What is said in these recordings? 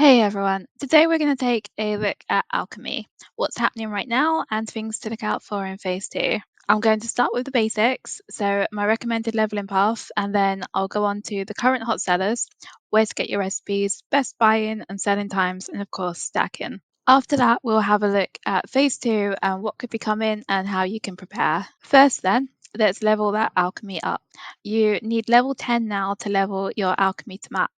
Hey everyone, today we're going to take a look at Alchemy, what's happening right now, and things to look out for in phase 2. I'm going to start with the basics, so my recommended leveling path, and then I'll go on to the current hot sellers, where to get your recipes, best buying and selling times, and of course stacking. After that, we'll have a look at phase 2 and what could be coming and how you can prepare. First then, let's level that alchemy up. You need level 10 now to level your alchemy to max.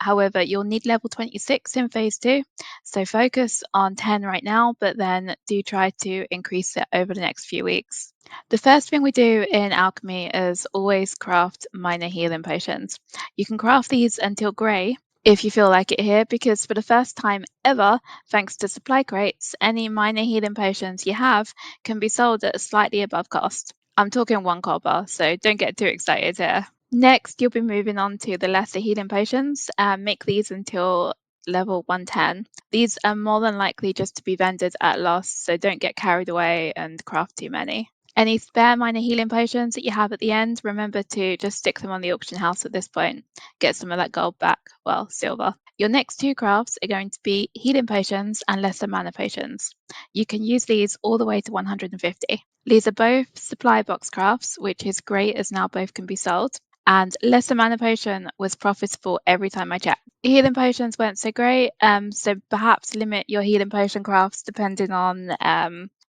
However, you'll need level 26 in phase 2, so focus on 10 right now, but then do try to increase it over the next few weeks. The first thing we do in alchemy is always craft minor healing potions. You can craft these until grey if you feel like it here, because for the first time ever, thanks to supply crates, any minor healing potions you have can be sold at slightly above cost. I'm talking 1 copper, so don't get too excited here. Next, you'll be moving on to the lesser healing potions and make these until level 110. These are more than likely just to be vended at loss, so don't get carried away and craft too many. Any spare minor healing potions that you have at the end, remember to just stick them on the auction house at this point. Get some of that gold back, well, silver. Your next 2 crafts are going to be healing potions and lesser mana potions. You can use these all the way to 150. These are both supply box crafts, which is great as now both can be sold. And lesser mana potion was profitable every time I checked. Healing potions weren't so great, so perhaps limit your healing potion crafts depending on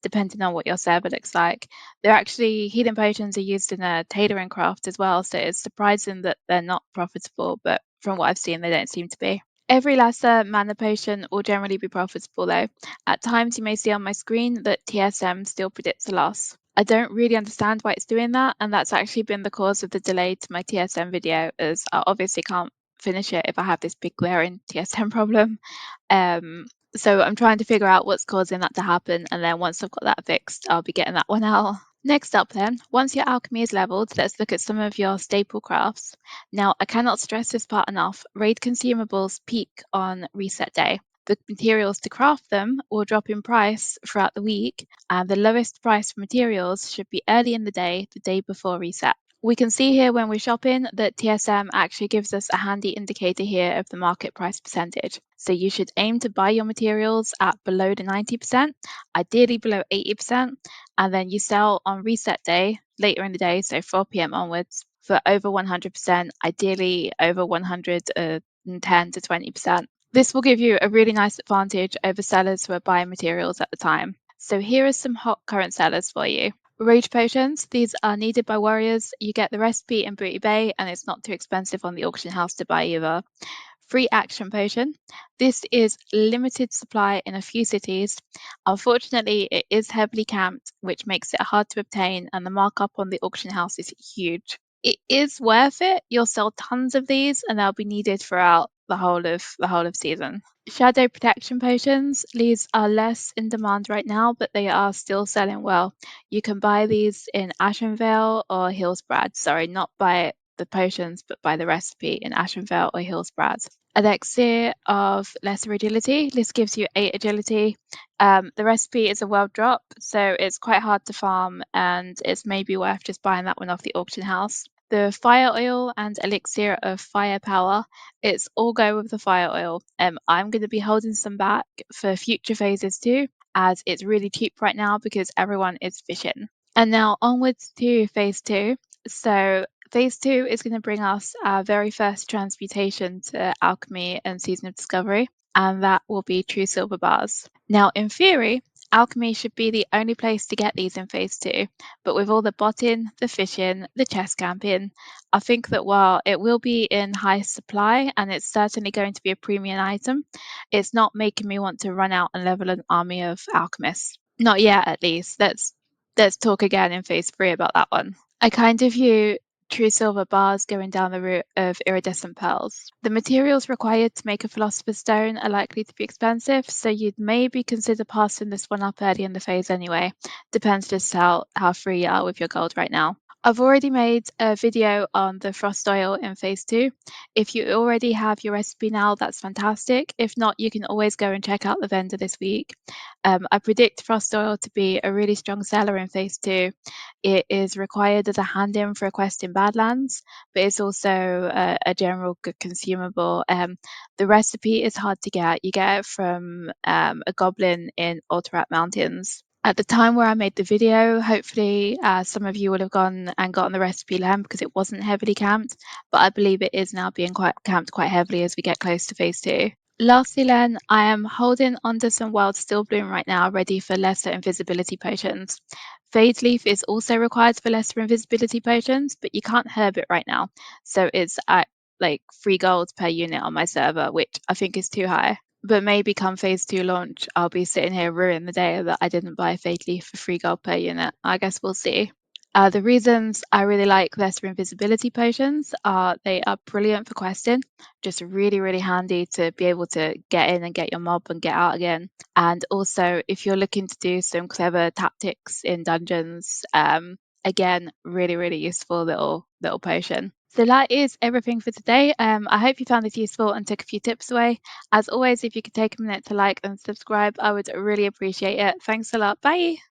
what your server looks like. They're actually healing potions are used in a tailoring craft as well, so it's surprising that they're not profitable, but from what I've seen, they don't seem to be. Every lesser mana potion will generally be profitable though. At times you may see on my screen that TSM still predicts a loss. I don't really understand why it's doing that, and that's actually been the cause of the delay to my TSM video, as I obviously can't finish it if I have this big glaring TSM problem. So I'm trying to figure out what's causing that to happen, and then once I've got that fixed, I'll be getting that one out. Next up then, once your alchemy is leveled, let's look at some of your staple crafts. Now, I cannot stress this part enough, raid consumables peak on reset day. The materials to craft them will drop in price throughout the week, and the lowest price for materials should be early in the day before reset. We can see here when we're shopping that TSM actually gives us a handy indicator here of the market price percentage. So you should aim to buy your materials at below the 90%, ideally below 80%, and then you sell on reset day later in the day, so 4 p.m. onwards, for over 100%, ideally over 110 to 20%. This will give you a really nice advantage over sellers who are buying materials at the time. So here are some hot current sellers for you. Rage potions, these are needed by warriors. You get the recipe in Booty Bay and it's not too expensive on the auction house to buy either. Free action potion. This is limited supply in a few cities. Unfortunately, it is heavily camped, which makes it hard to obtain, and the markup on the auction house is huge. It is worth it. You'll sell tons of these, and they'll be needed throughout the whole of season. Shadow protection potions. These are less in demand right now, but they are still selling well. You can buy these in Ashenvale or Hillsbrad. Sorry, not by the potions, but by the recipe in Ashenvale or Hillsbrad. Elixir of lesser agility. This gives you 8 agility. The recipe is a world drop, so it's quite hard to farm, and it's maybe worth just buying that one off the auction house. The fire oil and elixir of firepower. It's all go with the fire oil. I'm going to be holding some back for future phases too, as it's really cheap right now because everyone is fishing. And now onwards to phase 2. So phase 2 is going to bring us our very first transmutation to alchemy and season of discovery, and that will be true silver bars. Now, in theory, alchemy should be the only place to get these in phase 2, but with all the botting, the fishing, the chest camping, I think that while it will be in high supply and it's certainly going to be a premium item, it's not making me want to run out and level an army of alchemists. Not yet, at least. Let's talk again in phase 3 about that one. I kind of view true silver bars going down the route of iridescent pearls. The materials required to make a philosopher's stone are likely to be expensive, so you'd maybe consider passing this one up early in the phase anyway. Depends just how free you are with your gold right now. I've already made a video on the frost oil in phase 2. If you already have your recipe now, that's fantastic. If not, you can always go and check out the vendor this week. I predict frost oil to be a really strong seller in phase 2. It is required as a hand-in for a quest in Badlands, but it's also a general good consumable. The recipe is hard to get. You get it from a goblin in Ultirat Mountains. At the time where I made the video, hopefully some of you will have gone and gotten the recipe land because it wasn't heavily camped, but I believe it is now being camped quite heavily as we get close to phase 2. Lastly, Len, I am holding onto some wild steel bloom right now, ready for lesser invisibility potions. Fade leaf is also required for lesser invisibility potions, but you can't herb it right now, so it's at like 3 gold per unit on my server, which I think is too high. But maybe come phase 2 launch, I'll be sitting here ruining the day that I didn't buy Fade Leaf for 3 gold per unit. I guess we'll see. The reasons I really like lesser invisibility potions are they are brilliant for questing, just really, really handy to be able to get in and get your mob and get out again. And also, if you're looking to do some clever tactics in dungeons, again, really, really useful little potion. So that is everything for today. I hope you found this useful and took a few tips away. As always, if you could take a minute to like and subscribe, I would really appreciate it. Thanks a lot. Bye.